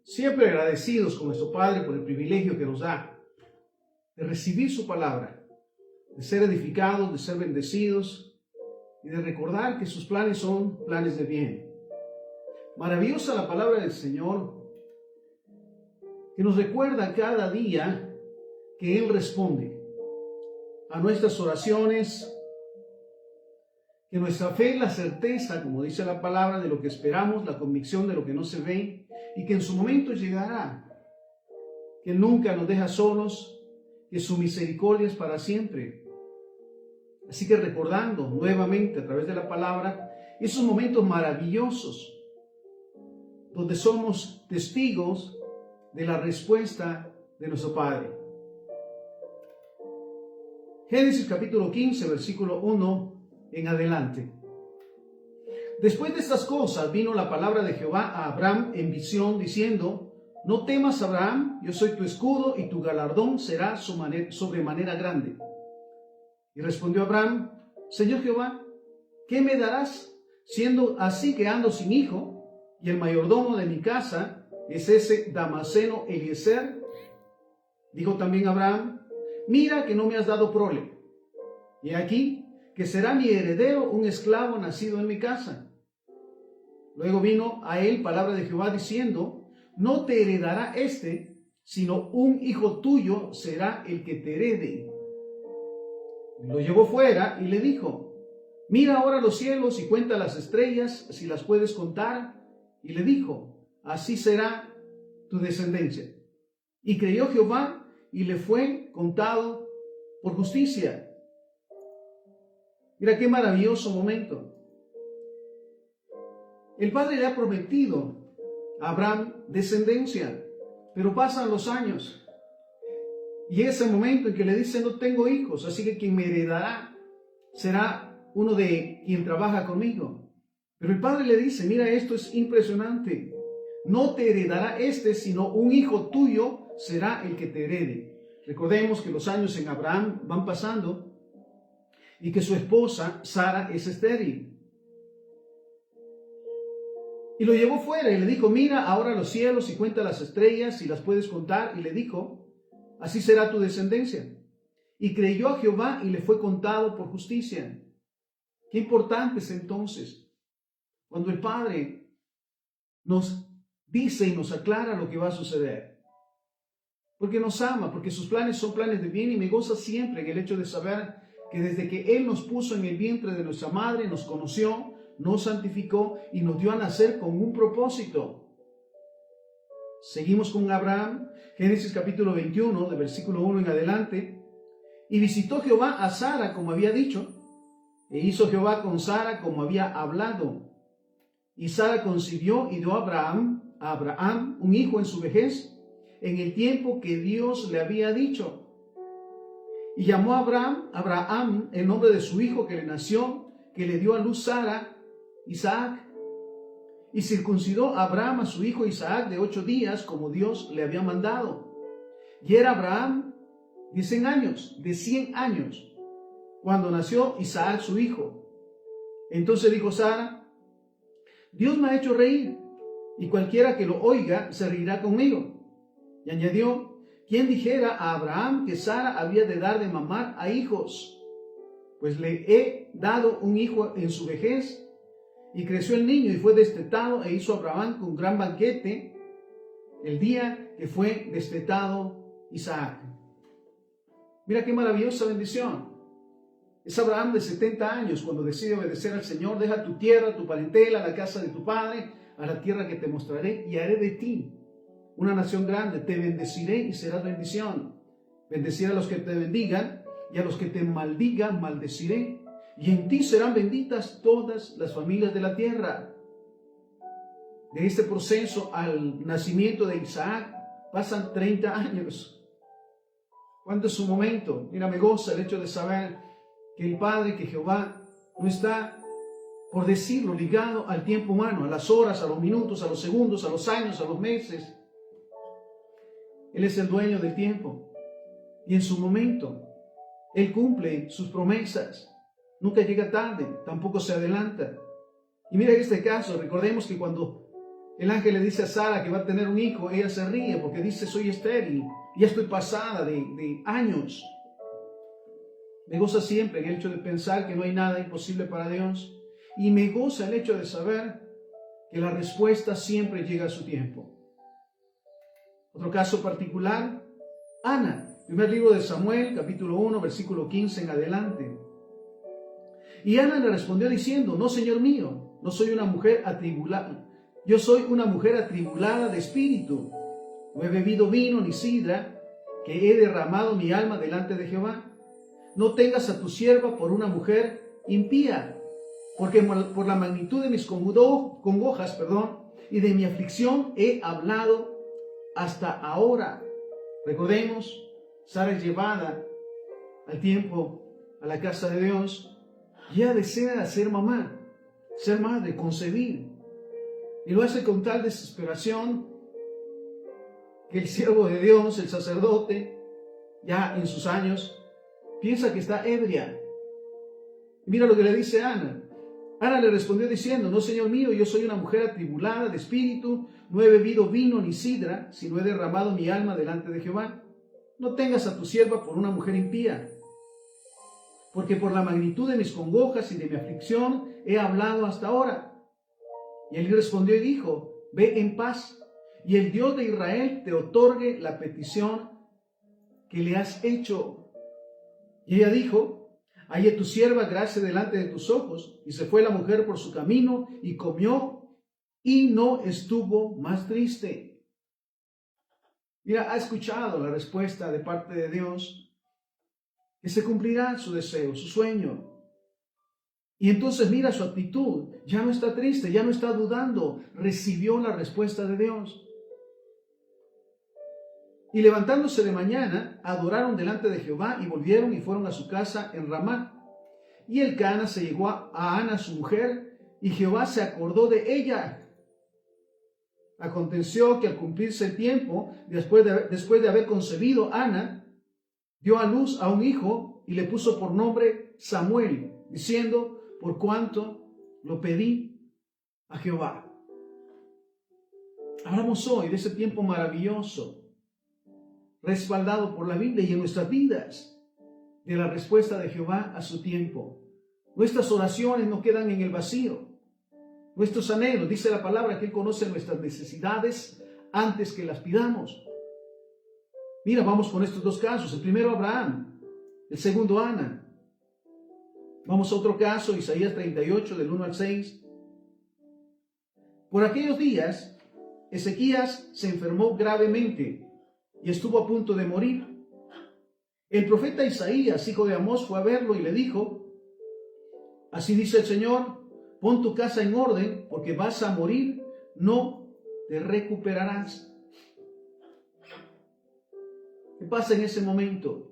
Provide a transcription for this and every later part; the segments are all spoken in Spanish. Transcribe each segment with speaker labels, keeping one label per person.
Speaker 1: siempre agradecidos con nuestro Padre por el privilegio que nos da de recibir su palabra, de ser edificados, de ser bendecidos y de recordar que sus planes son planes de bien. Maravillosa la palabra del Señor, que nos recuerda cada día que Él responde a nuestras oraciones, que nuestra fe es la certeza, como dice la palabra, de lo que esperamos, la convicción de lo que no se ve, y que en su momento llegará, que Él nunca nos deja solos, que su misericordia es para siempre. Así que recordando nuevamente a través de la palabra esos momentos maravillosos donde somos testigos de la respuesta de nuestro Padre. Génesis capítulo 15, versículo 1 en adelante. Después de estas cosas vino la palabra de Jehová a Abraham en visión diciendo: no temas, Abraham, yo soy tu escudo y tu galardón será sobremanera grande. Y respondió Abraham: Señor Jehová, ¿qué me darás, siendo así que ando sin hijo, y el mayordomo de mi casa es ese Damaseno Eliezer? Dijo también Abraham: mira que no me has dado prole, y aquí que será mi heredero un esclavo nacido en mi casa. Luego vino a él palabra de Jehová diciendo: no te heredará sino un hijo tuyo será el que te herede. Lo llevó fuera y le dijo: mira ahora los cielos y cuenta las estrellas, si las puedes contar. Y le dijo: así será tu descendencia. Y creyó Jehová y le fue contado por justicia. Mira qué maravilloso momento. El Padre le ha prometido a Abraham descendencia, pero pasan los años. Y ese momento en que le dice: no tengo hijos, así que quien me heredará será uno de quien trabaja conmigo. Pero el Padre le dice: mira, esto es impresionante. No te heredará sino un hijo tuyo será el que te herede. Recordemos que los años en Abraham van pasando y que su esposa Sara es estéril. Y lo llevó fuera y le dijo: mira ahora los cielos y cuenta las estrellas, si las puedes contar. Y le dijo: así será tu descendencia. Y creyó a Jehová y le fue contado por justicia. Qué importante es entonces cuando el Padre nos dice y nos aclara lo que va a suceder. Porque nos ama, porque sus planes son planes de bien, y me goza siempre en el hecho de saber que desde que Él nos puso en el vientre de nuestra madre, nos conoció, nos santificó y nos dio a nacer con un propósito. Seguimos con Abraham, Génesis capítulo 21, de versículo 1 en adelante. Y visitó Jehová a Sara como había dicho, e hizo Jehová con Sara como había hablado. Y Sara concibió y dio a Abraham un hijo en su vejez, en el tiempo que Dios le había dicho. Y llamó a Abraham el nombre de su hijo que le nació, que le dio a luz Sara, Isaac. Y circuncidó Abraham a su hijo Isaac de 8 días, como Dios le había mandado. Y era Abraham de 100 años, cuando nació Isaac su hijo. Entonces dijo Sara: Dios me ha hecho reír, y cualquiera que lo oiga se reirá conmigo. Y añadió: ¿quién dijera a Abraham que Sara había de dar de mamar a hijos? Pues le he dado un hijo en su vejez. Y creció el niño y fue destetado, e hizo Abraham con gran banquete el día que fue destetado Isaac. Mira qué maravillosa bendición. Es Abraham de 70 años cuando decide obedecer al Señor: deja tu tierra, tu parentela, la casa de tu padre, a la tierra que te mostraré, y haré de ti una nación grande. Te bendeciré y serás bendición. Bendeciré a los que te bendigan, y a los que te maldigan maldeciré. Y en ti serán benditas todas las familias de la tierra. De este proceso al nacimiento de Isaac pasan 30 años. ¿Cuánto es su momento? Mira, me goza el hecho de saber que el Padre, que Jehová, no está, por decirlo, ligado al tiempo humano, a las horas, a los minutos, a los segundos, a los años, a los meses. Él es el dueño del tiempo. Y en su momento, Él cumple sus promesas. Nunca llega tarde, tampoco se adelanta. Y mira, en este caso, recordemos que cuando el ángel le dice a Sara que va a tener un hijo, ella se ríe porque dice, soy estéril, ya estoy pasada de años. Me goza siempre el hecho de pensar que no hay nada imposible para Dios. Y me goza el hecho de saber que la respuesta siempre llega a su tiempo. Otro caso particular, Ana, primer libro de Samuel, capítulo 1, versículo 15 en adelante. Y Ana le respondió diciendo, no, Señor mío, no soy una mujer atribulada. Yo soy una mujer atribulada de espíritu. No he bebido vino ni sidra, que he derramado mi alma delante de Jehová. No tengas a tu sierva por una mujer impía, porque por la magnitud de mis congojas, y de mi aflicción he hablado hasta ahora. Recordemos, Sara es llevada al tiempo a la casa de Dios. Y ella desea ser mamá, ser madre, concebir. Y lo hace con tal desesperación que el siervo de Dios, el sacerdote, ya en sus años, piensa que está ebria. Mira lo que le dice Ana. Ana le respondió diciendo, no, Señor mío, yo soy una mujer atribulada de espíritu, no he bebido vino ni sidra, sino he derramado mi alma delante de Jehová. No tengas a tu sierva por una mujer impía, porque por la magnitud de mis congojas y de mi aflicción he hablado hasta ahora. Y él respondió y dijo, ve en paz, y el Dios de Israel te otorgue la petición que le has hecho. Y ella dijo, halle tu sierva gracia delante de tus ojos. Y se fue la mujer por su camino y comió y no estuvo más triste. Mira, ha escuchado la respuesta de parte de Dios, que se cumplirá su deseo, su sueño. Y entonces mira su actitud, ya no está triste, ya no está dudando, recibió la respuesta de Dios. Y levantándose de mañana, adoraron delante de Jehová y volvieron y fueron a su casa en Ramá. Y Elcana se llegó a Ana, su mujer, y Jehová se acordó de ella. Aconteció que al cumplirse el tiempo, después de haber concebido, Ana dio a luz a un hijo y le puso por nombre Samuel, diciendo, por cuanto lo pedí a Jehová. Hablamos hoy de ese tiempo maravilloso, respaldado por la Biblia y en nuestras vidas, de la respuesta de Jehová a su tiempo. Nuestras oraciones no quedan en el vacío. Nuestros anhelos, dice la palabra que Él conoce nuestras necesidades antes que las pidamos. Mira, vamos con estos dos casos. El primero, Abraham. El segundo, Ana. Vamos a otro caso, Isaías 38, del 1 al 6. Por aquellos días, Ezequías se enfermó gravemente y estuvo a punto de morir. El profeta Isaías, hijo de Amós, fue a verlo y le dijo, así dice el Señor, pon tu casa en orden, porque vas a morir, no te recuperarás. ¿Qué pasa en ese momento?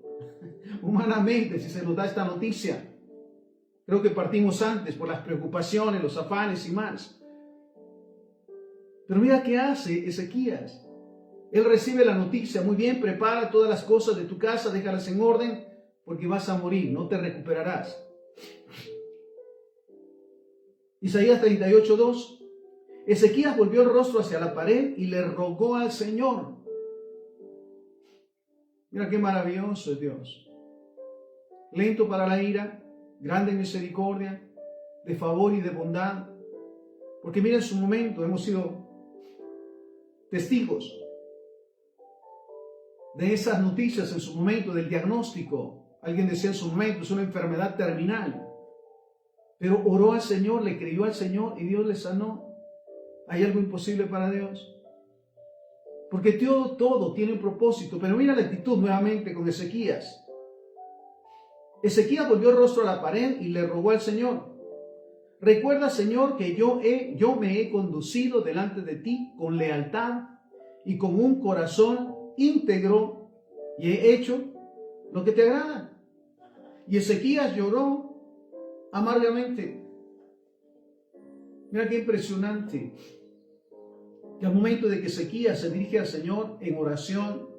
Speaker 1: Humanamente, si se nos da esta noticia, creo que partimos antes por las preocupaciones, los afanes y más. Pero mira qué hace Ezequías. Él recibe la noticia, muy bien, prepara todas las cosas de tu casa, déjalas en orden, porque vas a morir, no te recuperarás. Isaías 38, 2. Ezequías volvió el rostro hacia la pared y le rogó al Señor. Mira qué maravilloso es Dios. Lento para la ira, grande en misericordia, de favor y de bondad. Porque mira, en su momento hemos sido testigos de esas noticias en su momento, del diagnóstico. Alguien decía en su momento, es una enfermedad terminal. Pero oró al Señor, le creyó al Señor y Dios le sanó. ¿Hay algo imposible para Dios? Porque todo tiene un propósito. Pero mira la actitud nuevamente con Ezequías. Ezequías volvió el rostro a la pared y le rogó al Señor. Recuerda, Señor, que yo me he conducido delante de ti con lealtad y con un corazón íntegro y he hecho lo que te agrada. Y Ezequías lloró amargamente. Mira qué impresionante, que al momento de que Ezequías se dirige al Señor en oración,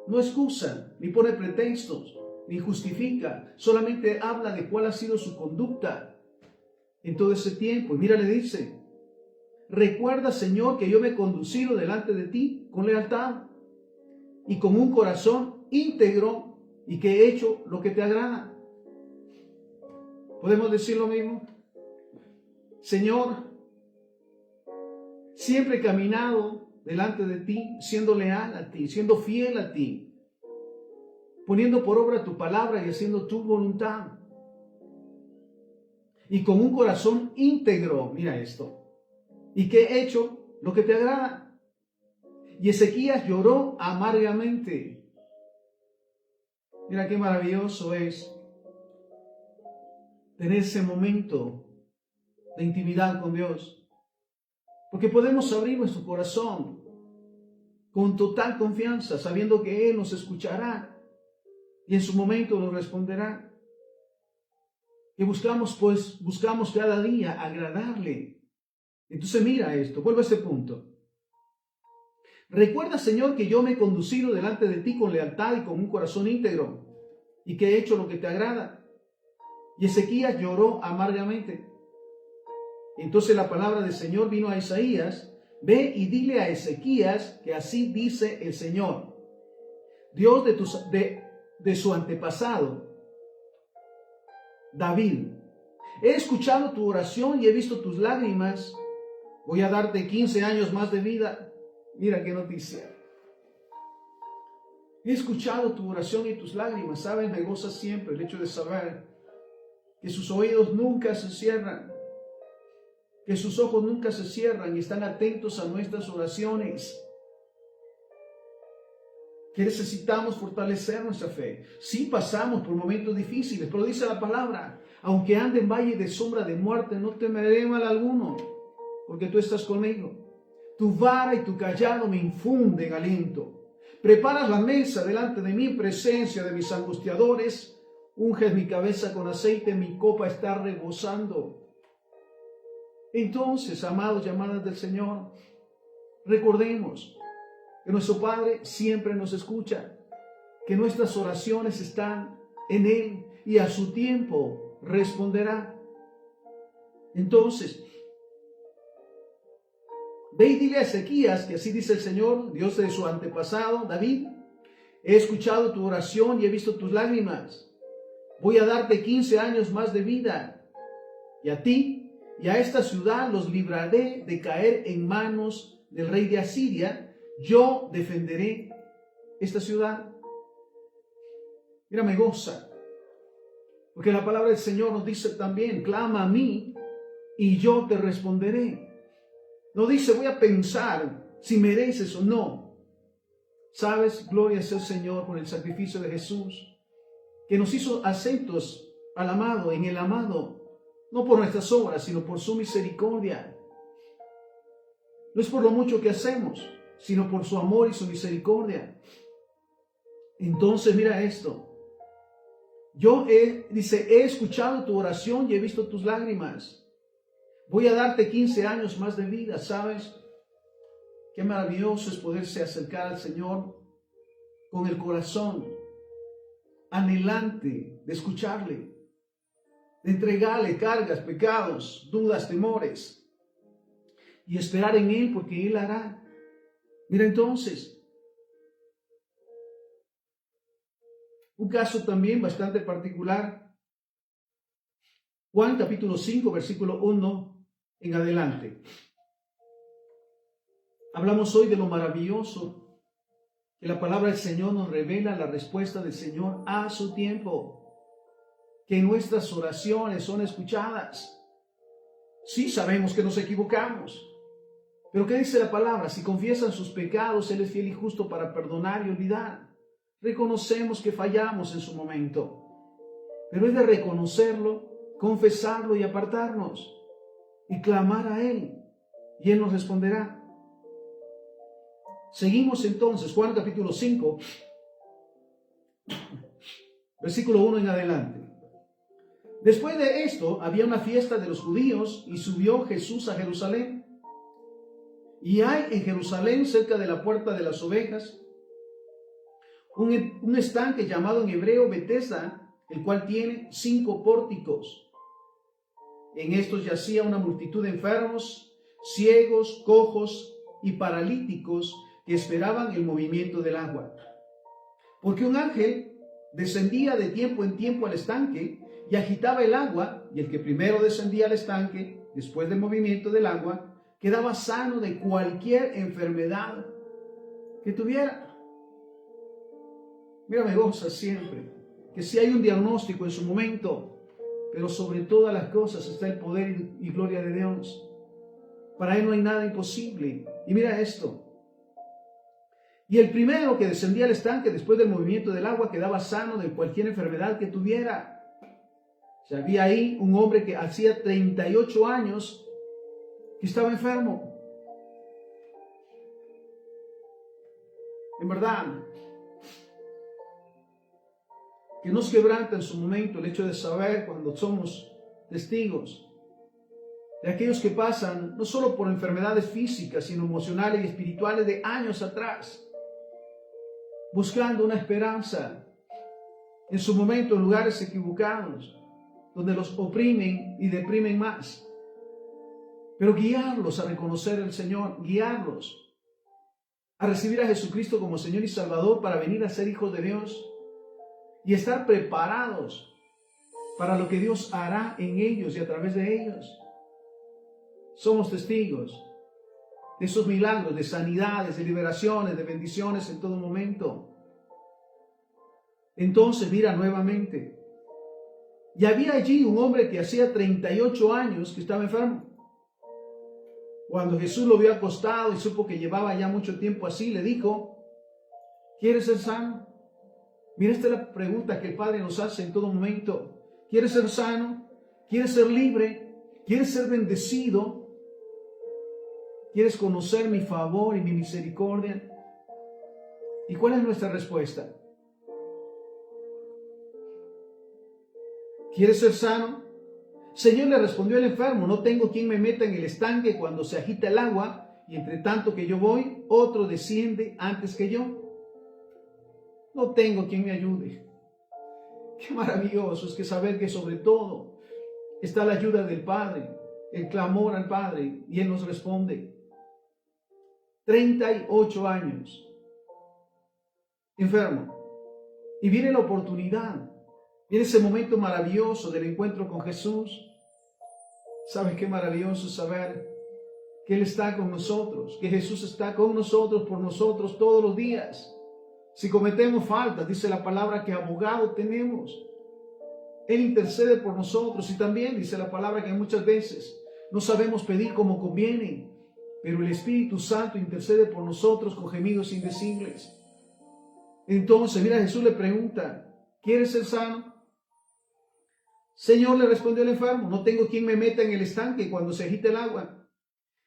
Speaker 1: no excusa, ni pone pretextos, ni justifica, solamente habla de cuál ha sido su conducta en todo ese tiempo. Y mira, le dice, Recuerda, Señor, que yo me he conducido delante de ti con lealtad y con un corazón íntegro y que he hecho lo que te agrada. ¿Podemos decir lo mismo? Señor, siempre he caminado delante de ti, siendo leal a ti, siendo fiel a ti, poniendo por obra tu palabra y haciendo tu voluntad. Y con un corazón íntegro, mira esto, y que he hecho lo que te agrada. Y Ezequías lloró amargamente. Mira qué maravilloso es tener ese momento de intimidad con Dios, porque podemos abrir nuestro corazón con total confianza, sabiendo que Él nos escuchará y en su momento nos responderá. Que buscamos cada día agradarle. Entonces mira esto, vuelvo a este punto. Recuerda, Señor, que yo me he conducido delante de ti con lealtad y con un corazón íntegro, y que he hecho lo que te agrada. Y Ezequías lloró amargamente. Entonces la palabra del Señor vino a Isaías: ve y dile a Ezequías que así dice el Señor, Dios de su antepasado, David. He escuchado tu oración y he visto tus lágrimas. Voy a darte 15 años más de vida. Mira qué noticia. He escuchado tu oración y tus lágrimas. ¿Sabes? Me goza siempre el hecho de saber que sus oídos nunca se cierran, que sus ojos nunca se cierran y están atentos a nuestras oraciones. Que necesitamos fortalecer nuestra fe. Sí pasamos por momentos difíciles, pero dice la palabra: aunque ande en valle de sombra de muerte, no temeré mal alguno, porque tú estás conmigo. Tu vara y tu cayado me infunden aliento. Preparas la mesa delante de mí en presencia de mis angustiadores. Unges mi cabeza con aceite, mi copa está rebosando. Entonces, amados y amadas del Señor, recordemos que nuestro Padre siempre nos escucha, que nuestras oraciones están en Él y a su tiempo responderá. Entonces, ve y dile a Ezequías que así dice el Señor, Dios de su antepasado, David: he escuchado tu oración y he visto tus lágrimas. Voy a darte 15 años más de vida, y a ti y a esta ciudad los libraré de caer en manos del rey de Asiria. Yo defenderé esta ciudad. Mira, me goza, porque la palabra del Señor nos dice también: clama a mí y yo te responderé. No dice: voy a pensar si mereces o no. ¿Sabes? Gloria sea el Señor por el sacrificio de Jesús, que nos hizo aceptos al amado, en el amado, no por nuestras obras, sino por su misericordia. No es por lo mucho que hacemos, sino por su amor y su misericordia. Entonces mira esto. He escuchado tu oración y he visto tus lágrimas. Voy a darte 15 años más de vida. ¿Sabes? Qué maravilloso es poderse acercar al Señor con el corazón anhelante de escucharle, de entregarle cargas, pecados, dudas, temores, y esperar en Él, porque Él hará. Mira entonces, un caso también bastante particular. Juan capítulo 5, versículo 1 en adelante. Hablamos hoy de lo maravilloso que la palabra del Señor nos revela, la respuesta del Señor a su tiempo, que nuestras oraciones son escuchadas. Sí, sabemos que nos equivocamos, pero ¿qué dice la palabra? Si confiesan sus pecados, Él es fiel y justo para perdonar y olvidar. Reconocemos que fallamos en su momento, pero es de reconocerlo, confesarlo y apartarnos y clamar a Él, y Él nos responderá. Seguimos entonces, Juan capítulo 5, versículo 1 en adelante. Después de esto, había una fiesta de los judíos y subió Jesús a Jerusalén. Y hay en Jerusalén, cerca de la puerta de las ovejas, un estanque llamado en hebreo Betesda, el cual tiene 5 pórticos. En estos yacía una multitud de enfermos, ciegos, cojos y paralíticos que esperaban el movimiento del agua. Porque un ángel descendía de tiempo en tiempo al estanque y agitaba el agua, y el que primero descendía al estanque, después del movimiento del agua, quedaba sano de cualquier enfermedad que tuviera. Mira, me goza siempre que si hay un diagnóstico en su momento, pero sobre todas las cosas está el poder y gloria de Dios. Para Él no hay nada imposible. Y mira esto. Y el primero que descendía al estanque después del movimiento del agua quedaba sano de cualquier enfermedad que tuviera. O sea, había ahí un hombre que hacía 38 años que estaba enfermo. En verdad, que nos quebranta en su momento el hecho de saber cuando somos testigos de aquellos que pasan no solo por enfermedades físicas, sino emocionales y espirituales de años atrás, buscando una esperanza, en su momento en lugares equivocados, donde los oprimen y deprimen más. Pero guiarlos a reconocer al Señor, guiarlos a recibir a Jesucristo como Señor y Salvador para venir a ser hijos de Dios y estar preparados para lo que Dios hará en ellos y a través de ellos. Somos testigos de esos milagros, de sanidades, de liberaciones, de bendiciones en todo momento. Entonces, mira nuevamente, y había allí un hombre que hacía 38 años que estaba enfermo. Cuando Jesús lo vio acostado y supo que llevaba ya mucho tiempo así, le dijo: ¿quieres ser sano? Mira, esta es la pregunta que el Padre nos hace en todo momento. ¿Quieres ser sano? ¿Quieres ser libre? ¿Quieres ser bendecido? ¿Quieres conocer mi favor y mi misericordia? ¿Y cuál es nuestra respuesta? ¿Quieres ser sano? Señor, le respondió el enfermo: no tengo quien me meta en el estanque cuando se agita el agua, y entre tanto que yo voy, otro desciende antes que yo. No tengo quien me ayude. Qué maravilloso es que saber que sobre todo está la ayuda del Padre, el clamor al Padre, y Él nos responde. 38 años, enfermo, y viene la oportunidad. Viene ese momento maravilloso del encuentro con Jesús. ¿Sabes qué maravilloso saber que Él está con nosotros? Que Jesús está con nosotros, por nosotros todos los días. Si cometemos faltas, dice la palabra que abogado tenemos. Él intercede por nosotros, y también dice la palabra que muchas veces no sabemos pedir como conviene, pero el Espíritu Santo intercede por nosotros con gemidos indecibles. Entonces, mira, Jesús le pregunta: ¿quieres ser sano? Señor, le respondió el enfermo: no tengo quien me meta en el estanque cuando se agita el agua,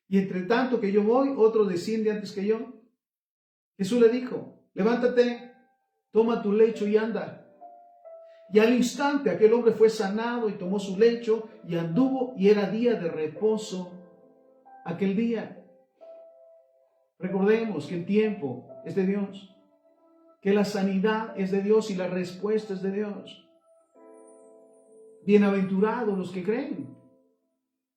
Speaker 1: y entre tanto que yo voy, otro desciende antes que yo. Jesús le dijo: levántate, toma tu lecho y anda. Y al instante aquel hombre fue sanado y tomó su lecho y anduvo, y era día de reposo aquel día. Recordemos que el tiempo es de Dios, que la sanidad es de Dios y la respuesta es de Dios. Bienaventurados los que creen,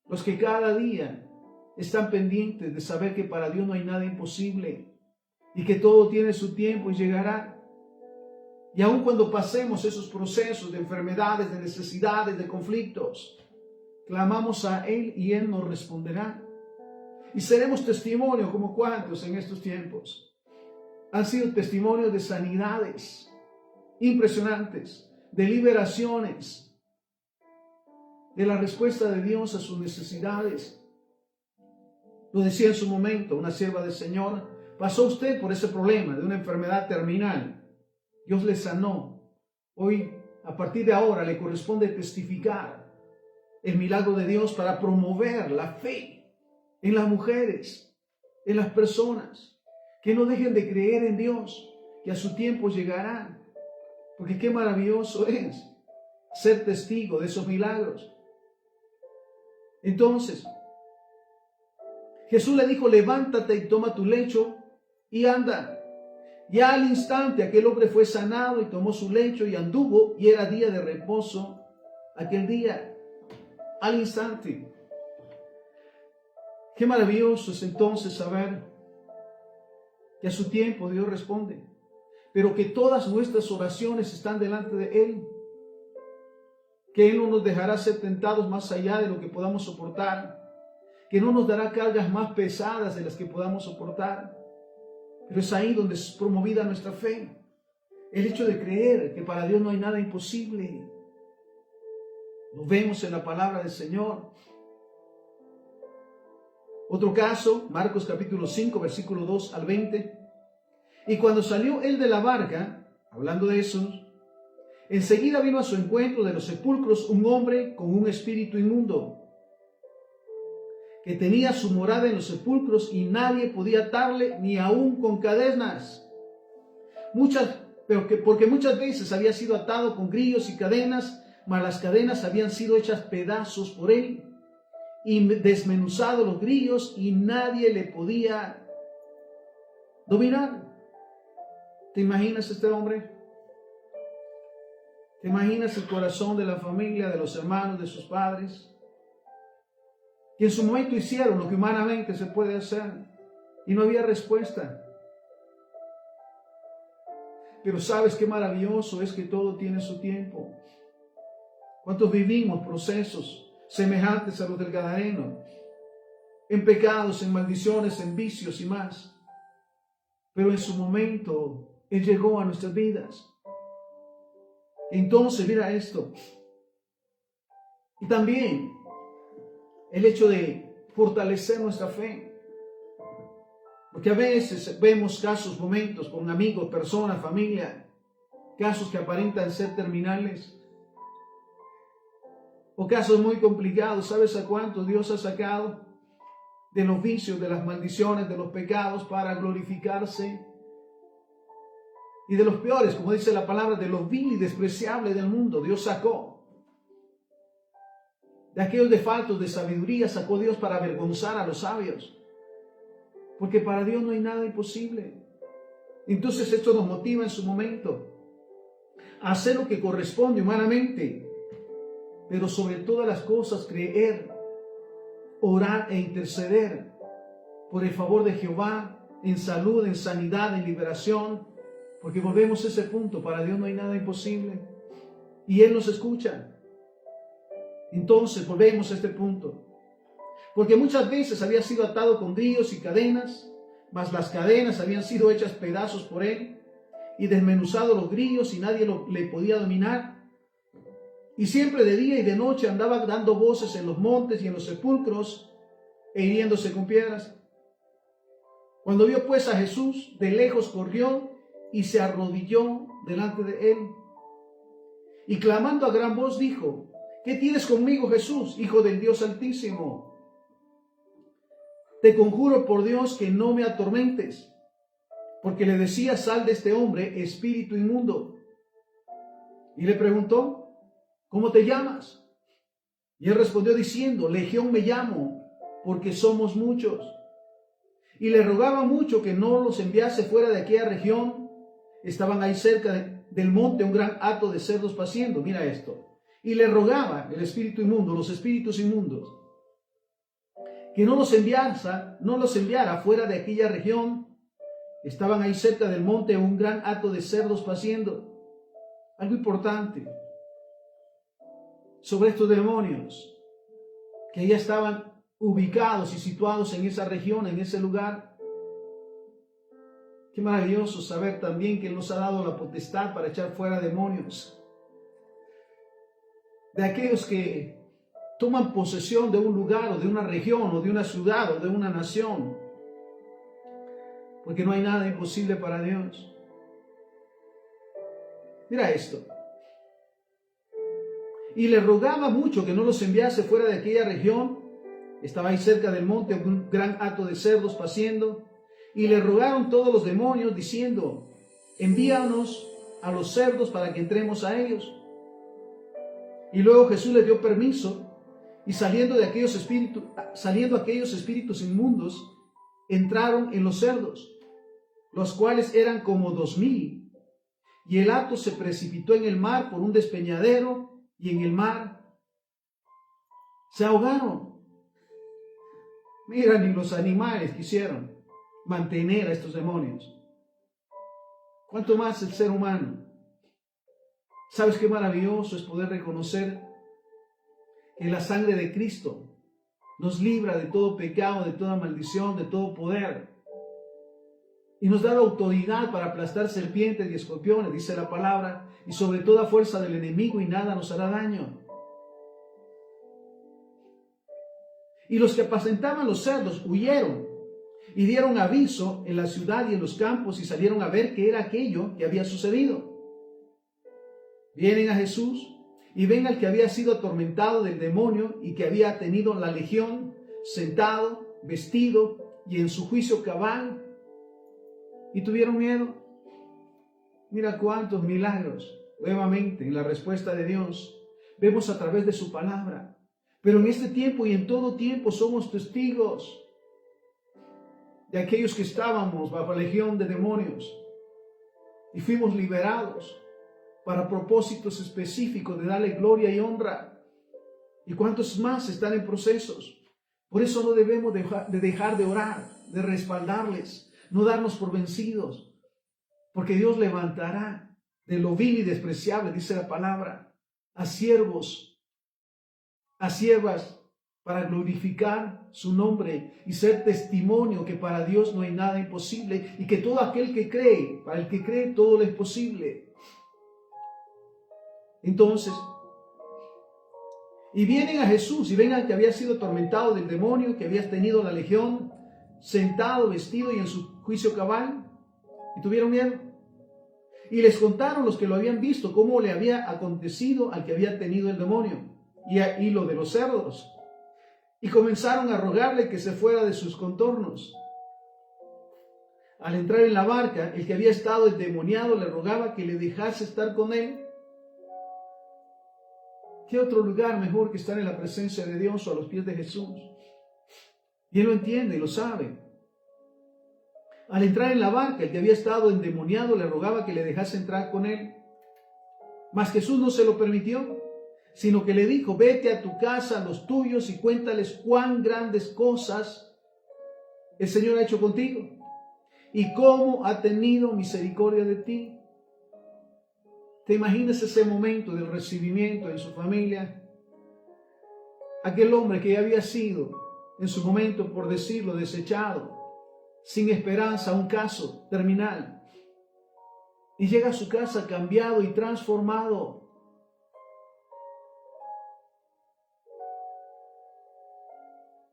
Speaker 1: los que cada día están pendientes de saber que para Dios no hay nada imposible y que todo tiene su tiempo y llegará. Y aun cuando pasemos esos procesos de enfermedades, de necesidades, de conflictos, clamamos a Él y Él nos responderá. Y seremos testimonio como cuantos en estos tiempos han sido testimonios de sanidades impresionantes, de liberaciones, de la respuesta de Dios a sus necesidades. Lo decía en su momento una sierva del Señor: pasó usted por ese problema de una enfermedad terminal, Dios le sanó. Hoy, a partir de ahora, le corresponde testificar el milagro de Dios para promover la fe en las mujeres, en las personas, que no dejen de creer en Dios, que a su tiempo llegará. Porque qué maravilloso es ser testigo de esos milagros. Entonces, Jesús le dijo: levántate y toma tu lecho y anda. Ya al instante aquel hombre fue sanado y tomó su lecho y anduvo, y era día de reposo aquel día. Al instante. Qué maravilloso es entonces saber que a su tiempo Dios responde, pero que todas nuestras oraciones están delante de Él, que Él no nos dejará ser tentados más allá de lo que podamos soportar, que no nos dará cargas más pesadas de las que podamos soportar. Pero es ahí donde es promovida nuestra fe, el hecho de creer que para Dios no hay nada imposible. Lo vemos en la palabra del Señor. Otro caso, Marcos capítulo 5, versículo 2 al 20. Y cuando salió él de la barca, hablando de eso, enseguida vino a su encuentro de los sepulcros un hombre con un espíritu inmundo, que tenía su morada en los sepulcros y nadie podía atarle ni aún con cadenas. Porque muchas veces había sido atado con grillos y cadenas, mas las cadenas habían sido hechas pedazos por él y desmenuzado los grillos y nadie le podía dominar. ¿Te imaginas este hombre? ¿Te imaginas el corazón de la familia, de los hermanos, de sus padres? Que en su momento hicieron lo que humanamente se puede hacer y no había respuesta. Pero ¿sabes qué maravilloso es que todo tiene su tiempo? ¿Cuántos vivimos procesos semejantes a los del Gadareno? En pecados, en maldiciones, en vicios y más. Pero en su momento Él llegó a nuestras vidas. Entonces, mira esto. Y también el hecho de fortalecer nuestra fe. Porque a veces vemos casos, momentos con amigos, personas, familia, casos que aparentan ser terminales. O casos muy complicados. ¿Sabes a cuántos Dios ha sacado de los vicios, de las maldiciones, de los pecados para glorificarse? Y de los peores, como dice la palabra, de los vil y despreciables del mundo, Dios sacó. De aquellos de faltos de sabiduría sacó Dios para avergonzar a los sabios. Porque para Dios no hay nada imposible. Entonces esto nos motiva en su momento a hacer lo que corresponde humanamente, pero sobre todas las cosas creer, orar e interceder por el favor de Jehová en salud, en sanidad, en liberación, porque volvemos a ese punto, para Dios no hay nada imposible y Él nos escucha. Entonces volvemos a este punto, porque muchas veces había sido atado con grillos y cadenas, mas las cadenas habían sido hechas pedazos por Él y desmenuzado los grillos y nadie le podía dominar. Y siempre de día y de noche andaba dando voces en los montes y en los sepulcros e hiriéndose con piedras. Cuando vio pues a Jesús, de lejos corrió y se arrodilló delante de él. Y clamando a gran voz dijo: ¿Qué tienes conmigo, Jesús, Hijo del Dios Altísimo? Te conjuro por Dios que no me atormentes. Porque le decía: sal de este hombre, espíritu inmundo. Y le preguntó: ¿cómo te llamas? Y él respondió diciendo: Legión me llamo, porque somos muchos. Y le rogaba mucho que no los enviase fuera de aquella región. Estaban ahí cerca del monte un gran hato de cerdos paciendo. Mira esto. Y le rogaba el espíritu inmundo, los espíritus inmundos, que no los enviara fuera de aquella región. Estaban ahí cerca del monte un gran hato de cerdos paciendo. Algo importante sobre estos demonios que ya estaban ubicados y situados en esa región, en ese lugar. Qué maravilloso saber también que Él nos ha dado la potestad para echar fuera demonios. De aquellos que toman posesión de un lugar o de una región o de una ciudad o de una nación. Porque no hay nada imposible para Dios. Mira esto. Y le rogaba mucho que no los enviase fuera de aquella región. Estaba ahí cerca del monte un gran hato de cerdos paciendo. Y le rogaron todos los demonios diciendo: envíanos a los cerdos para que entremos a ellos. Y luego Jesús les dio permiso, y saliendo aquellos espíritus inmundos, entraron en los cerdos, los cuales eran como 2000. Y el hato se precipitó en el mar por un despeñadero, y en el mar se ahogaron. Mira, ni los animales quisieron mantener a estos demonios. ¿Cuánto más el ser humano? ¿Sabes qué maravilloso es poder reconocer que la sangre de Cristo nos libra de todo pecado, de toda maldición, de todo poder? Y nos da la autoridad para aplastar serpientes y escorpiones, dice la palabra, y sobre toda fuerza del enemigo, y nada nos hará daño. Y los que apacentaban los cerdos huyeron y dieron aviso en la ciudad y en los campos y salieron a ver qué era aquello que había sucedido. Vienen a Jesús y ven al que había sido atormentado del demonio y que había tenido la legión, sentado, vestido y en su juicio cabal. Y tuvieron miedo. Mira cuántos milagros, nuevamente, en la respuesta de Dios, vemos a través de su palabra. Pero en este tiempo y en todo tiempo somos testigos de aquellos que estábamos bajo legión de demonios y fuimos liberados para propósitos específicos de darle gloria y honra. ¿Y cuántos más están en procesos? Por eso no debemos dejar de orar, de respaldarles, no darnos por vencidos, porque Dios levantará de lo vil y despreciable, dice la palabra, a siervos, a siervas, para glorificar su nombre y ser testimonio que para Dios no hay nada imposible y que todo aquel que cree, para el que cree todo le es posible. Entonces, y vienen a Jesús y ven al que había sido atormentado del demonio, que había tenido la legión, sentado, vestido y en su juicio cabal, y tuvieron miedo. Y les contaron los que lo habían visto cómo le había acontecido al que había tenido el demonio y lo de los cerdos. Y comenzaron a rogarle que se fuera de sus contornos. Al entrar en la barca, el que había estado endemoniado le rogaba que le dejase estar con él. ¿Qué otro lugar mejor que estar en la presencia de Dios o a los pies de Jesús? Y él lo entiende y lo sabe. Al entrar en la barca, el que había estado endemoniado le rogaba que le dejase entrar con él. Mas Jesús no se lo permitió, sino que le dijo: vete a tu casa, a los tuyos, y cuéntales cuán grandes cosas el Señor ha hecho contigo y cómo ha tenido misericordia de ti. ¿Te imaginas ese momento del recibimiento en su familia? Aquel hombre que ya había sido, en su momento, por decirlo, desechado, sin esperanza, un caso terminal, y llega a su casa cambiado y transformado.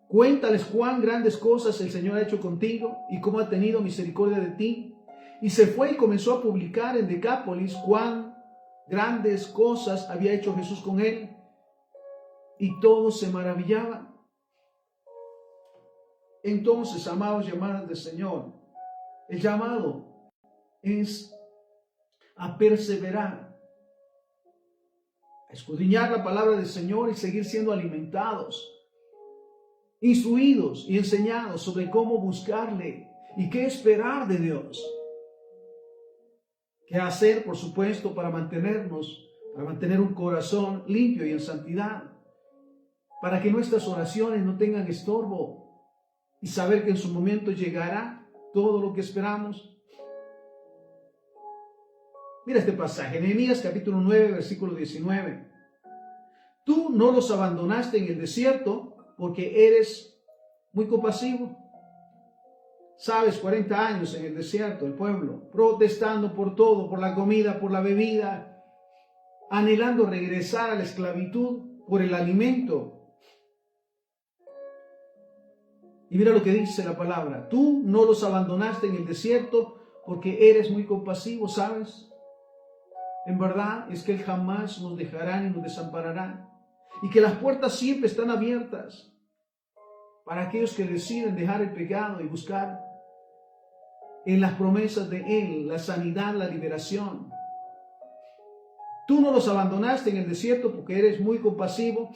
Speaker 1: Cuéntales cuán grandes cosas el Señor ha hecho contigo y cómo ha tenido misericordia de ti. Y se fue y comenzó a publicar en Decápolis cuán grandes cosas había hecho Jesús con él. Y todos se maravillaban. Entonces, amados y amadas del Señor, el llamado es a perseverar, a escudriñar la palabra del Señor y seguir siendo alimentados, instruidos y enseñados sobre cómo buscarle y qué esperar de Dios. Qué hacer, por supuesto, para mantener un corazón limpio y en santidad, para que nuestras oraciones no tengan estorbo y saber que en su momento llegará todo lo que esperamos. Mira este pasaje, Nehemías capítulo 9, versículo 19. Tú no los abandonaste en el desierto porque eres muy compasivo. Sabes, 40 años en el desierto, el pueblo, protestando por todo, por la comida, por la bebida, anhelando regresar a la esclavitud por el alimento. Y mira lo que dice la palabra. Tú no los abandonaste en el desierto porque eres muy compasivo, ¿sabes? En verdad es que Él jamás nos dejará ni nos desamparará. Y que las puertas siempre están abiertas para aquellos que deciden dejar el pecado y buscar en las promesas de Él la sanidad, la liberación. Tú no los abandonaste en el desierto porque eres muy compasivo.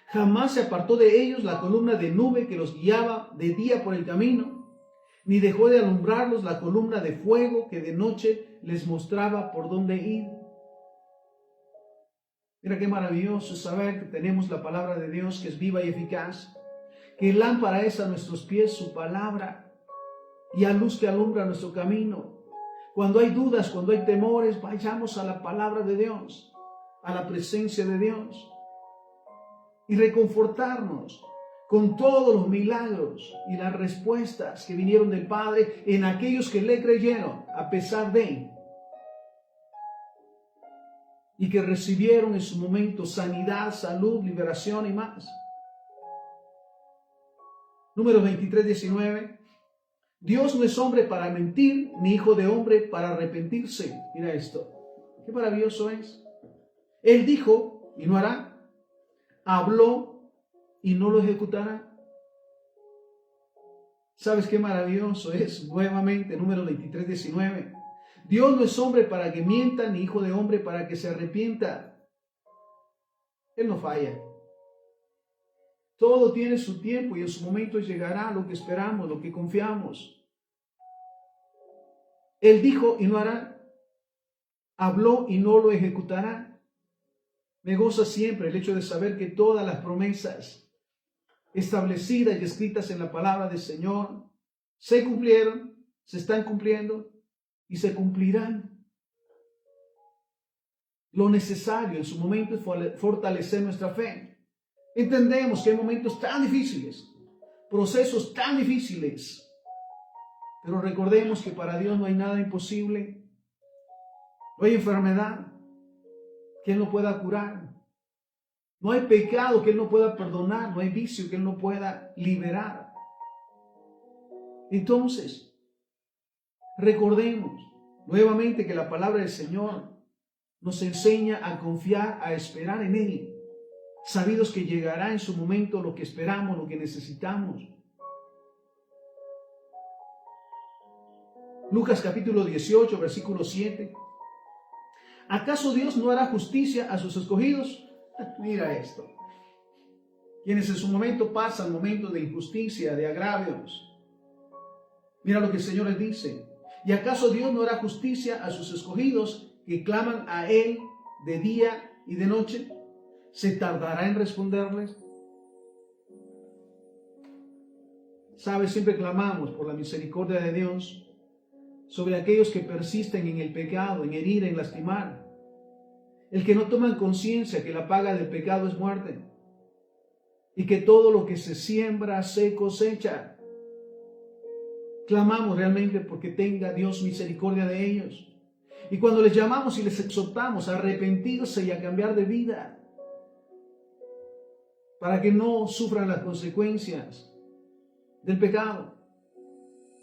Speaker 1: Jamás se apartó de ellos la columna de nube que los guiaba de día por el camino, ni dejó de alumbrarlos la columna de fuego que de noche les mostraba por dónde ir. Mira qué maravilloso es saber que tenemos la palabra de Dios que es viva y eficaz, que lámpara es a nuestros pies su palabra y a luz que alumbra nuestro camino. Cuando hay dudas, cuando hay temores, vayamos a la palabra de Dios, a la presencia de Dios y reconfortarnos con todos los milagros y las respuestas que vinieron del Padre en aquellos que le creyeron a pesar de, y que recibieron en su momento sanidad, salud, liberación y más. Números 23, 19. Dios no es hombre para mentir, ni hijo de hombre para arrepentirse. Mira esto, qué maravilloso es. Él dijo y no hará, habló y no lo ejecutará. ¿Sabes qué maravilloso es? Nuevamente, número 23, 19. Dios no es hombre para que mienta, ni hijo de hombre para que se arrepienta. Él no falla. Todo tiene su tiempo y en su momento llegará lo que esperamos, lo que confiamos. Él dijo y no hará. Habló y no lo ejecutará. Me goza siempre el hecho de saber que todas las promesas establecidas y escritas en la palabra del Señor se cumplieron, se están cumpliendo y se cumplirán. Lo necesario en su momento es fortalecer nuestra fe. Entendemos que hay momentos tan difíciles, procesos tan difíciles, pero recordemos que para Dios no hay nada imposible. No hay enfermedad que Él no pueda curar. No hay pecado que Él no pueda perdonar. No hay vicio que Él no pueda liberar. Entonces, recordemos nuevamente que la palabra del Señor nos enseña a confiar, a esperar en Él, sabidos que llegará en su momento lo que esperamos, lo que necesitamos. Lucas capítulo 18, versículo 7. ¿Acaso Dios no hará justicia a sus escogidos? Mira esto. Quienes en su momento pasan momentos de injusticia, de agravios. Mira lo que el Señor les dice. ¿Y acaso Dios no hará justicia a sus escogidos que claman a Él de día y de noche? ¿Se tardará en responderles? ¿Sabes? Siempre clamamos por la misericordia de Dios sobre aquellos que persisten en el pecado, en herir, en lastimar. El que no toman conciencia que la paga del pecado es muerte y que todo lo que se siembra se cosecha. Clamamos realmente porque tenga Dios misericordia de ellos. Y cuando les llamamos y les exhortamos a arrepentirse y a cambiar de vida, para que no sufran las consecuencias del pecado,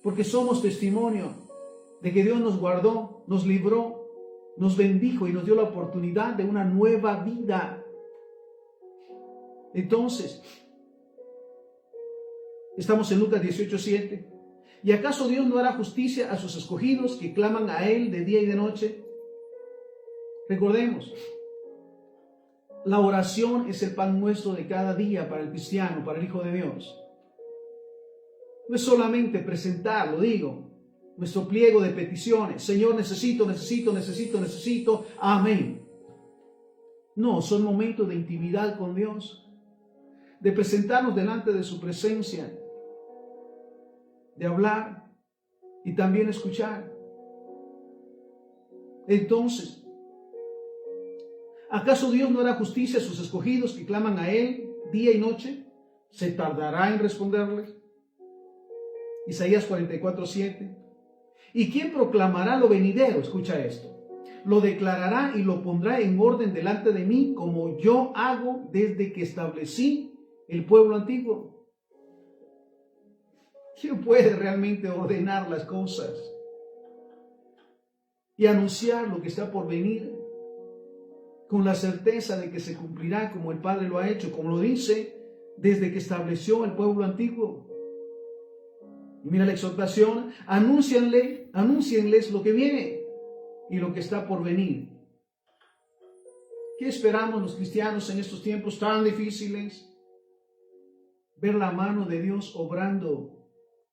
Speaker 1: porque somos testimonio de que Dios nos guardó, nos libró, nos bendijo y nos dio la oportunidad de una nueva vida. Entonces, estamos en Lucas 18:7. ¿Y acaso Dios no hará justicia a sus escogidos que claman a Él de día y de noche? Recordemos, la oración es el pan nuestro de cada día para el cristiano, para el Hijo de Dios. No es solamente presentar, lo digo, nuestro pliego de peticiones. Señor, necesito, amén. No, son momentos de intimidad con Dios, de presentarnos delante de su presencia, de hablar y también escuchar. Entonces, ¿acaso Dios no hará justicia a sus escogidos que claman a Él día y noche? ¿Se tardará en responderles? Isaías 44:7. ¿Y quién proclamará lo venidero? Escucha esto. Lo declarará y lo pondrá en orden delante de mí, como yo hago desde que establecí el pueblo antiguo. ¿Quién puede realmente ordenar las cosas y anunciar lo que está por venir con la certeza de que se cumplirá como el Padre lo ha hecho, como lo dice desde que estableció el pueblo antiguo? Y mira la exhortación: anúncienles lo que viene y lo que está por venir. ¿Qué esperamos los cristianos en estos tiempos tan difíciles? Ver la mano de Dios obrando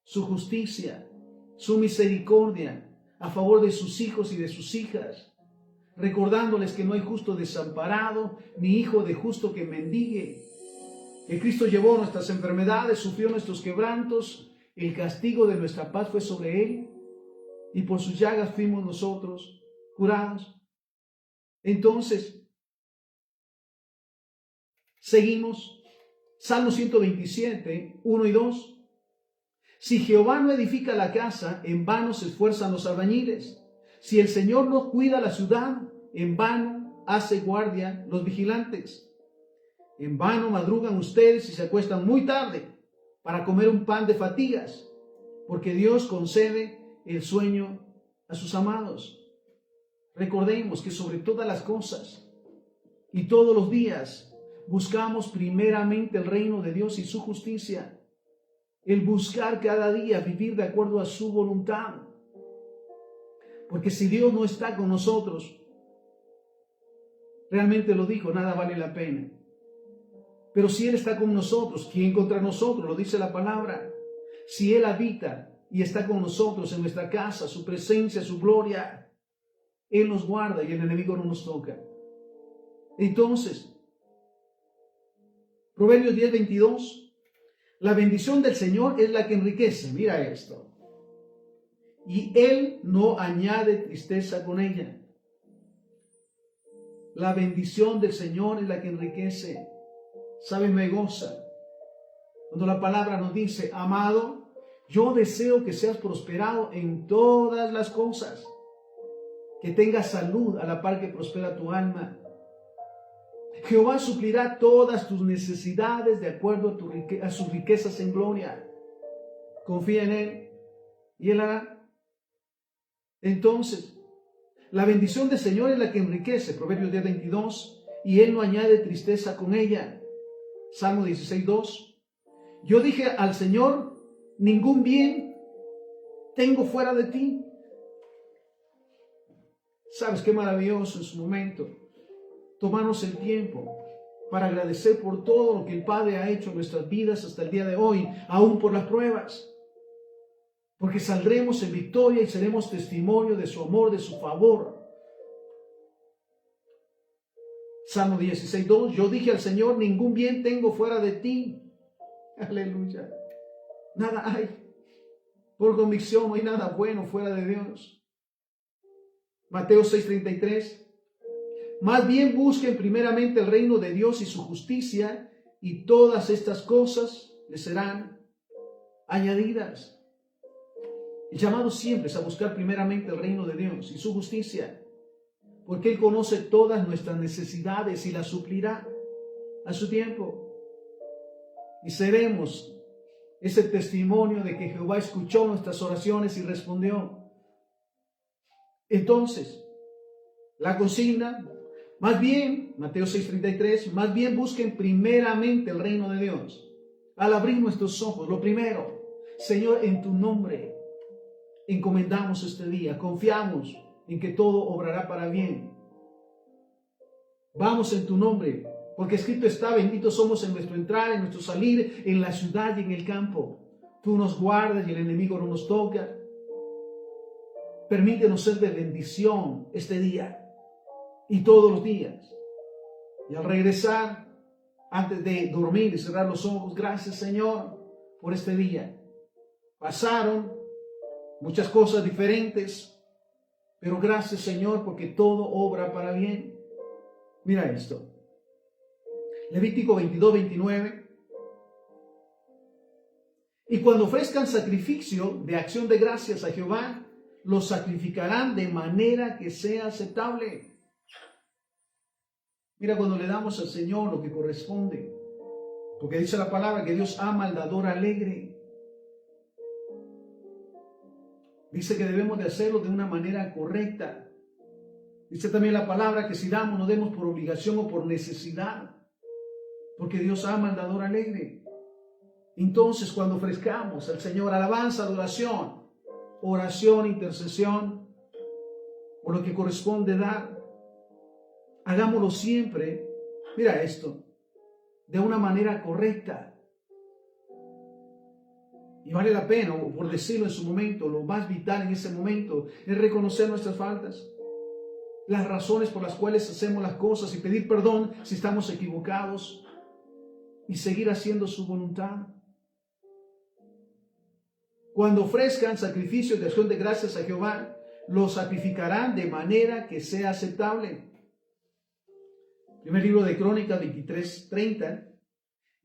Speaker 1: su justicia, su misericordia a favor de sus hijos y de sus hijas, recordándoles que no hay justo desamparado, ni hijo de justo que mendigue. El Cristo llevó nuestras enfermedades, sufrió nuestros quebrantos, el castigo de nuestra paz fue sobre Él, y por sus llagas fuimos nosotros curados. Entonces, seguimos. Salmo 127, 1 y 2. Si Jehová no edifica la casa, en vano se esfuerzan los albañiles. Si el Señor no cuida la ciudad, en vano hace guardia los vigilantes. En vano madrugan ustedes y se acuestan muy tarde para comer un pan de fatigas, porque Dios concede el sueño a sus amados. Recordemos que sobre todas las cosas y todos los días buscamos primeramente el reino de Dios y su justicia. El buscar cada día vivir de acuerdo a su voluntad. Porque si Dios no está con nosotros, realmente lo dijo, nada vale la pena. Pero si Él está con nosotros, ¿quién contra nosotros? Lo dice la palabra. Si Él habita y está con nosotros en nuestra casa, su presencia, su gloria, Él nos guarda y el enemigo no nos toca. Entonces, Proverbios 10:22, la bendición del Señor es la que enriquece. Mira esto. Y Él no añade tristeza con ella. La bendición del Señor es la que enriquece. ¿Sabes? Me goza cuando la palabra nos dice, amado, yo deseo que seas prosperado en todas las cosas, que tengas salud a la par que prospera tu alma. Jehová suplirá todas tus necesidades de acuerdo a sus riquezas en gloria. Confía en Él y Él hará. Entonces, la bendición del Señor es la que enriquece, Proverbios 10:22, y Él no añade tristeza con ella. Salmo 16:2. Yo dije al Señor, ningún bien tengo fuera de ti. ¿Sabes qué maravilloso en su momento? Tomarnos el tiempo para agradecer por todo lo que el Padre ha hecho en nuestras vidas hasta el día de hoy, aún por las pruebas. Porque saldremos en victoria y seremos testimonio de su amor, de su favor. Salmo 16:2, yo dije al Señor, ningún bien tengo fuera de ti. Aleluya. Nada hay. Por convicción no hay nada bueno fuera de Dios. Mateo 6:33, más bien busquen primeramente el reino de Dios y su justicia, y todas estas cosas les serán añadidas. El llamado siempre es a buscar primeramente el reino de Dios y su justicia, porque Él conoce todas nuestras necesidades y las suplirá a su tiempo. Y seremos ese testimonio de que Jehová escuchó nuestras oraciones y respondió. Entonces, la consigna, más bien, Mateo 6:33, más bien busquen primeramente el reino de Dios. Al abrir nuestros ojos, lo primero, Señor, en tu nombre encomendamos este día, confiamos en que todo obrará para bien. Vamos en tu nombre, porque escrito está, benditos somos en nuestro entrar, en nuestro salir, en la ciudad y en el campo. Tú nos guardas y el enemigo no nos toca. Permítenos ser de bendición este día y todos los días. Y al regresar, antes de dormir y cerrar los ojos, gracias Señor por este día. Pasaron muchas cosas diferentes, pero gracias Señor porque todo obra para bien. Mira esto. Levítico 22:29. Y cuando ofrezcan sacrificio de acción de gracias a Jehová, lo sacrificarán de manera que sea aceptable. Mira, cuando le damos al Señor lo que corresponde, porque dice la palabra que Dios ama al dador alegre. Dice que debemos de hacerlo de una manera correcta. Dice también la palabra que si damos, no demos por obligación o por necesidad, porque Dios ama al dador alegre. Entonces, cuando ofrezcamos al Señor alabanza, adoración, oración, intercesión, o lo que corresponde dar, hagámoslo siempre, mira esto, de una manera correcta. Y vale la pena, o por decirlo en su momento, lo más vital en ese momento es reconocer nuestras faltas, las razones por las cuales hacemos las cosas y pedir perdón si estamos equivocados. y seguir haciendo su voluntad. Cuando ofrezcan sacrificios de acción de gracias a Jehová, los sacrificarán de manera que sea aceptable. Primer libro de Crónicas 23:30.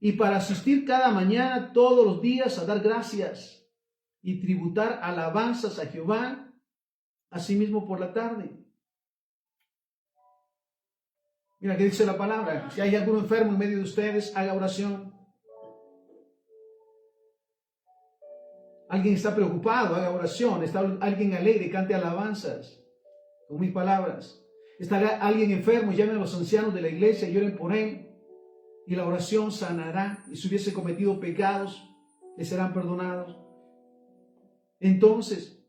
Speaker 1: Y para asistir cada mañana todos los días a dar gracias y tributar alabanzas a Jehová, asimismo por la tarde. Mira que dice la palabra: si hay algún enfermo en medio de ustedes, haga oración. Alguien está preocupado, haga oración. Está alguien alegre, cante alabanzas con mis palabras. Está alguien enfermo, llamen a los ancianos de la iglesia y oren por él. Y la oración sanará. Y si hubiese cometido pecados, le serán perdonados. Entonces,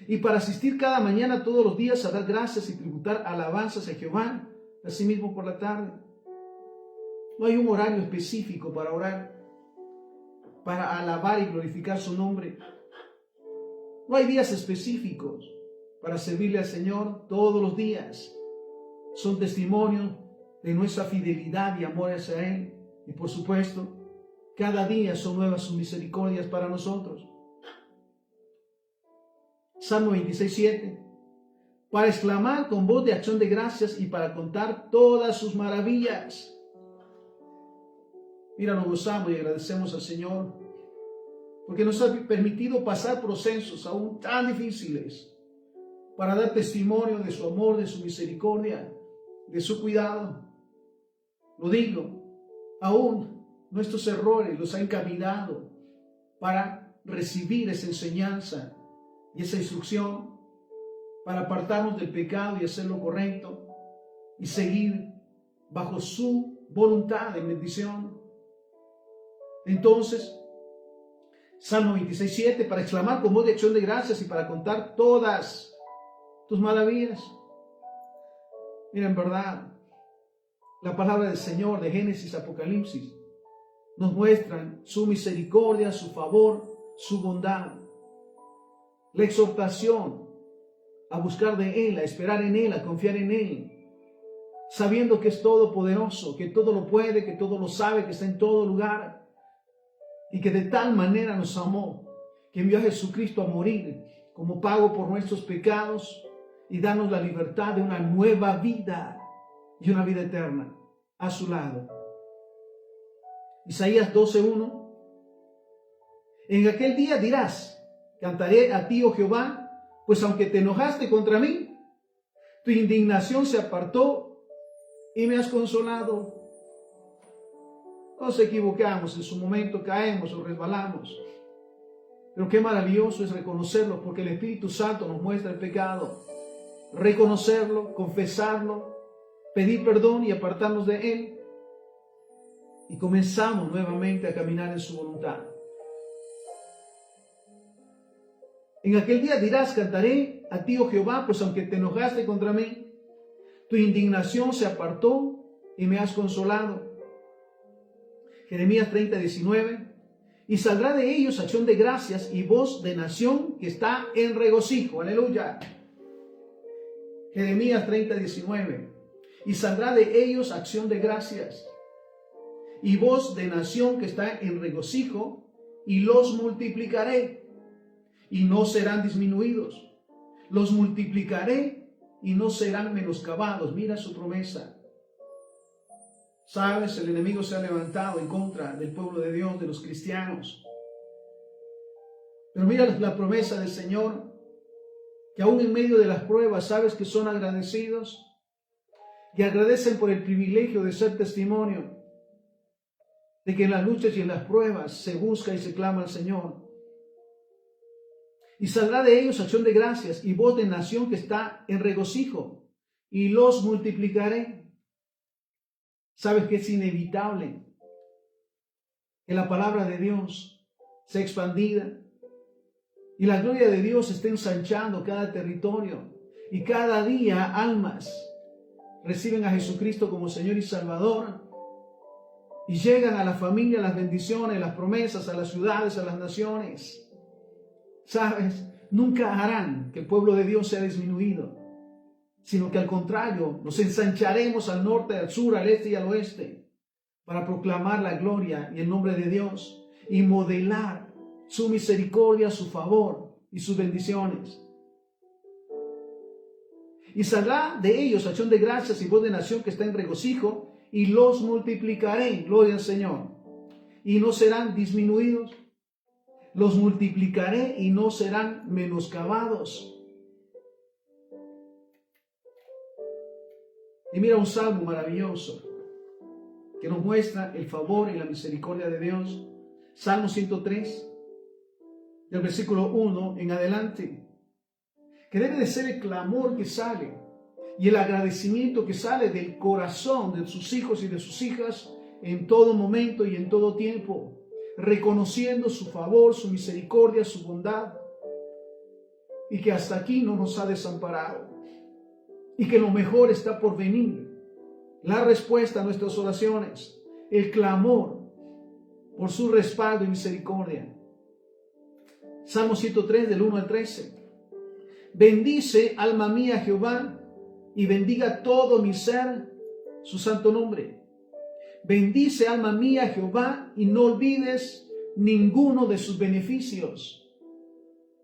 Speaker 1: y para asistir cada mañana todos los días a dar gracias y tributar alabanzas a Jehová, asimismo por la tarde. No hay un horario específico para orar, para alabar y glorificar su nombre. No hay días específicos para servirle al Señor. Todos los días son testimonios de nuestra fidelidad y amor hacia Él. Y por supuesto, cada día son nuevas sus misericordias para nosotros. Salmo 26:7. Para exclamar con voz de acción de gracias y para contar todas sus maravillas. Mira, nos gozamos y agradecemos al Señor porque nos ha permitido pasar procesos aún tan difíciles para dar testimonio de su amor, de su misericordia, de su cuidado. Lo digo, aún nuestros errores los ha encaminado para recibir esa enseñanza y esa instrucción, para apartarnos del pecado y hacer lo correcto y seguir bajo su voluntad en bendición. Entonces, Salmo 26:7, para exclamar con voz de acción de gracias y para contar todas tus maravillas. Mira, en verdad, la palabra del Señor de Génesis, Apocalipsis, nos muestran su misericordia, su favor, su bondad. La exhortación a buscar de Él, a esperar en Él, a confiar en Él, sabiendo que es todopoderoso, que todo lo puede, que todo lo sabe, que está en todo lugar, y que de tal manera nos amó, que envió a Jesucristo a morir como pago por nuestros pecados y darnos la libertad de una nueva vida y una vida eterna a su lado. Isaías 12:1. En aquel día dirás: cantaré a ti, oh Jehová, pues aunque te enojaste contra mí, tu indignación se apartó y me has consolado. Nos equivocamos, en su momento caemos o resbalamos. Pero qué maravilloso es reconocerlo, porque el Espíritu Santo nos muestra el pecado. Reconocerlo, confesarlo, pedir perdón y apartarnos de él. Y comenzamos nuevamente a caminar en su voluntad. En aquel día dirás: cantaré a ti, oh Jehová, pues aunque te enojaste contra mí, tu indignación se apartó y me has consolado. Jeremías 30:19. Y saldrá de ellos acción de gracias y voz de nación que está en regocijo. Aleluya. Jeremías 30:19. Y saldrá de ellos acción de gracias y voz de nación que está en regocijo, y los multiplicaré y no serán disminuidos. Los multiplicaré y no serán menoscabados. Mira su promesa. Sabes, el enemigo se ha levantado en contra del pueblo de Dios, de los cristianos. Pero mira la promesa del Señor, que aún en medio de las pruebas, sabes que son agradecidos, que agradecen por el privilegio de ser testimonio, de que en las luchas y en las pruebas se busca y se clama al Señor. Y saldrá de ellos acción de gracias y voz de nación que está en regocijo, y los multiplicaré. Sabes que es inevitable que la palabra de Dios sea expandida y la gloria de Dios esté ensanchando cada territorio, y cada día almas reciben a Jesucristo como Señor y Salvador y llegan a la familia, a las bendiciones, las promesas, a las ciudades, a las naciones. Sabes, nunca harán que el pueblo de Dios sea disminuido, sino que al contrario, nos ensancharemos al norte, al sur, al este y al oeste, para proclamar la gloria y el nombre de Dios y modelar su misericordia, su favor y sus bendiciones. Y saldrá de ellos acción de gracias y voz de nación que está en regocijo, y los multiplicaré, gloria al Señor, y no serán disminuidos. Los multiplicaré y no serán menoscabados. Y mira un salmo maravilloso que nos muestra el favor y la misericordia de Dios. Salmo 103, del versículo 1 en adelante, que debe de ser el clamor que sale y el agradecimiento que sale del corazón de sus hijos y de sus hijas en todo momento y en todo tiempo, reconociendo su favor, su misericordia, su bondad, y que hasta aquí no nos ha desamparado, y que lo mejor está por venir. La respuesta a nuestras oraciones, el clamor por su respaldo y misericordia. Salmo 103, del 1 al 13. Bendice, alma mía, Jehová, y bendiga todo mi ser su santo nombre. Bendice, alma mía, Jehová, y no olvides ninguno de sus beneficios.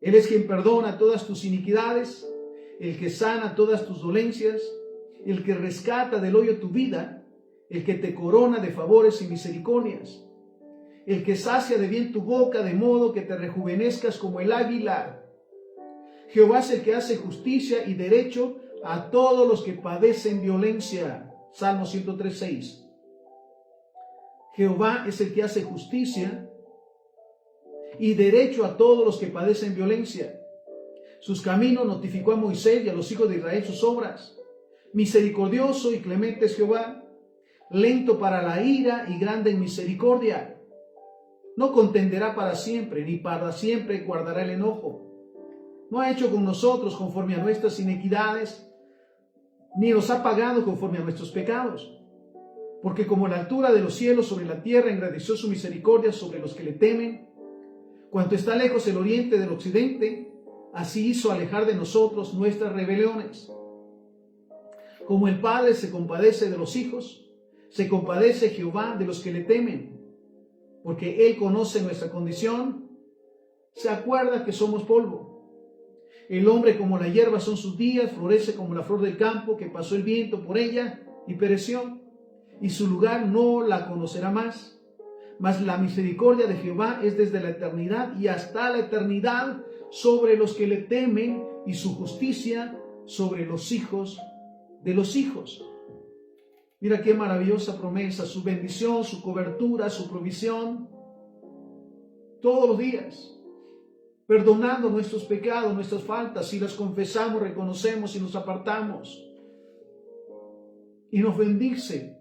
Speaker 1: Él es quien perdona todas tus iniquidades, el que sana todas tus dolencias, el que rescata del hoyo tu vida, el que te corona de favores y misericordias, el que sacia de bien tu boca de modo que te rejuvenezcas como el águila. Jehová es el que hace justicia y derecho a todos los que padecen violencia. Salmo 103, 6. Jehová es el que hace justicia y derecho a todos los que padecen violencia. Sus caminos notificó a Moisés y a los hijos de Israel sus obras. Misericordioso y clemente es Jehová, lento para la ira y grande en misericordia. No contenderá para siempre, ni para siempre guardará el enojo. No ha hecho con nosotros conforme a nuestras iniquidades, ni nos ha pagado conforme a nuestros pecados. Porque como la altura de los cielos sobre la tierra, engrandeció su misericordia sobre los que le temen. Cuanto está lejos el oriente del occidente, así hizo alejar de nosotros nuestras rebeliones. Como el Padre se compadece de los hijos, se compadece Jehová de los que le temen. Porque Él conoce nuestra condición, se acuerda que somos polvo. El hombre como la hierba son sus días, florece como la flor del campo, que pasó el viento por ella y pereció, y su lugar no la conocerá más. Mas la misericordia de Jehová es desde la eternidad y hasta la eternidad sobre los que le temen, y su justicia sobre los hijos de los hijos. Mira qué maravillosa promesa, su bendición, su cobertura, su provisión, todos los días, perdonando nuestros pecados, nuestras faltas, si las confesamos, reconocemos y nos apartamos. Y nos bendice,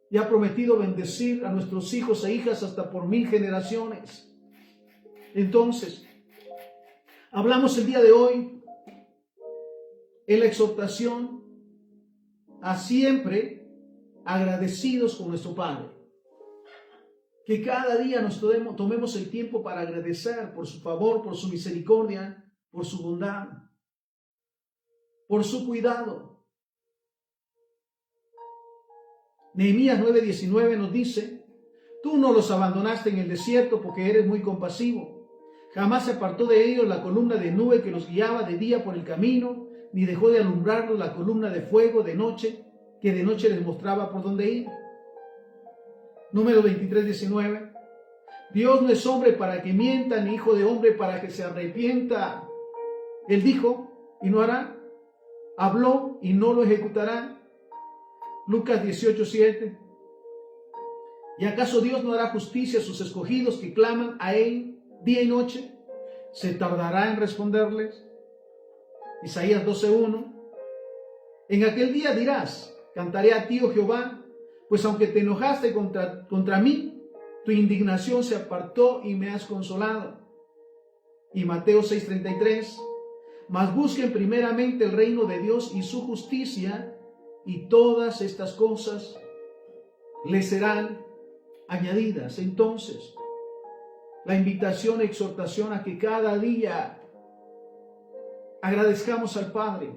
Speaker 1: y ha prometido bendecir a nuestros hijos e hijas hasta por 1000 generaciones. Entonces, hablamos el día de hoy en la exhortación a siempre agradecidos con nuestro Padre. Que cada día nos tomemos el tiempo para agradecer por su favor, por su misericordia, por su bondad, por su cuidado. Nehemías 9:19 nos dice: tú no los abandonaste en el desierto porque eres muy compasivo. Jamás se apartó de ellos la columna de nube que los guiaba de día por el camino, ni dejó de alumbrarlos la columna de fuego de noche, que de noche les mostraba por dónde ir. Número 23:19. Dios no es hombre para que mienta, ni hijo de hombre para que se arrepienta. Él dijo y no hará, habló y no lo ejecutará. Lucas 18:7. ¿Y acaso Dios no hará justicia a sus escogidos que claman a Él día y noche? ¿Se tardará en responderles? Isaías 12:1. En aquel día dirás: cantaré a ti, oh Jehová, pues aunque te enojaste contra mí, tu indignación se apartó y me has consolado. Y Mateo 6:33. Mas busquen primeramente el reino de Dios y su justicia, y todas estas cosas les serán añadidas. Entonces, la invitación e exhortación a que cada día agradezcamos al Padre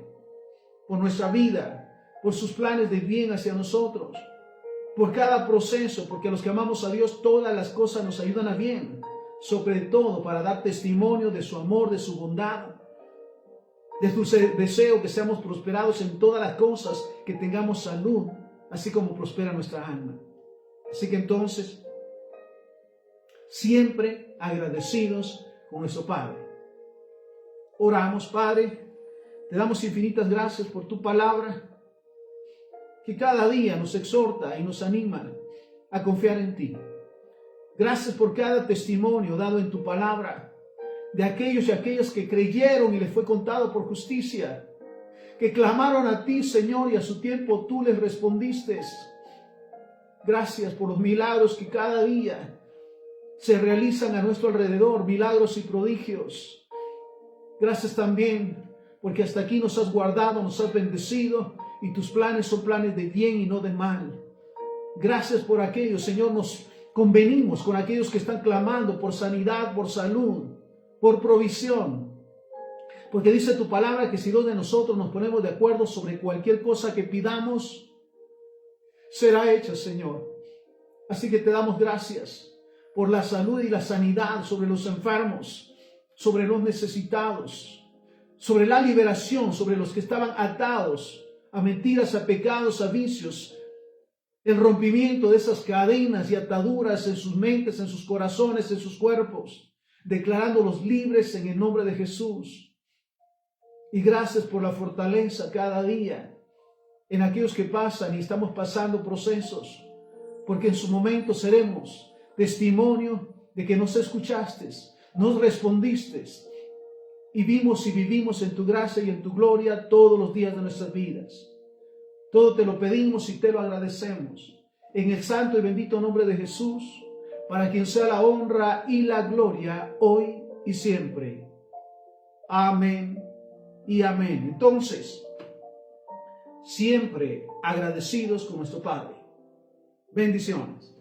Speaker 1: por nuestra vida, por sus planes de bien hacia nosotros, por cada proceso, porque a los que amamos a Dios todas las cosas nos ayudan a bien, sobre todo para dar testimonio de su amor, de su bondad, de su deseo que seamos prosperados en todas las cosas, que tengamos salud, así como prospera nuestra alma. Así que entonces, siempre agradecidos con nuestro Padre. Oramos, Padre, te damos infinitas gracias por tu palabra, que cada día nos exhorta y nos anima a confiar en ti. Gracias por cada testimonio dado en tu palabra, de aquellos y aquellas que creyeron y les fue contado por justicia, que clamaron a ti, Señor, y a su tiempo tú les respondiste. Gracias por los milagros que cada día se realizan a nuestro alrededor, milagros y prodigios. Gracias también porque hasta aquí nos has guardado, nos has bendecido, y tus planes son planes de bien y no de mal. Gracias por aquellos, Señor, nos convenimos con aquellos que están clamando por sanidad, por salud, por provisión. Porque dice tu palabra que si dos de nosotros nos ponemos de acuerdo sobre cualquier cosa que pidamos, será hecha, Señor. Así que te damos gracias por la salud y la sanidad sobre los enfermos, sobre los necesitados, sobre la liberación, sobre los que estaban atados a mentiras, a pecados, a vicios, el rompimiento de esas cadenas y ataduras en sus mentes, en sus corazones, en sus cuerpos, declarándolos libres en el nombre de Jesús. Y gracias por la fortaleza cada día en aquellos que pasan y estamos pasando procesos, porque en su momento seremos testimonio de que nos escuchaste, nos respondiste, y vimos y vivimos en tu gracia y en tu gloria todos los días de nuestras vidas. Todo te lo pedimos y te lo agradecemos, en el santo y bendito nombre de Jesús, para quien sea la honra y la gloria hoy y siempre. Amén y amén. Entonces, siempre agradecidos con nuestro Padre. Bendiciones.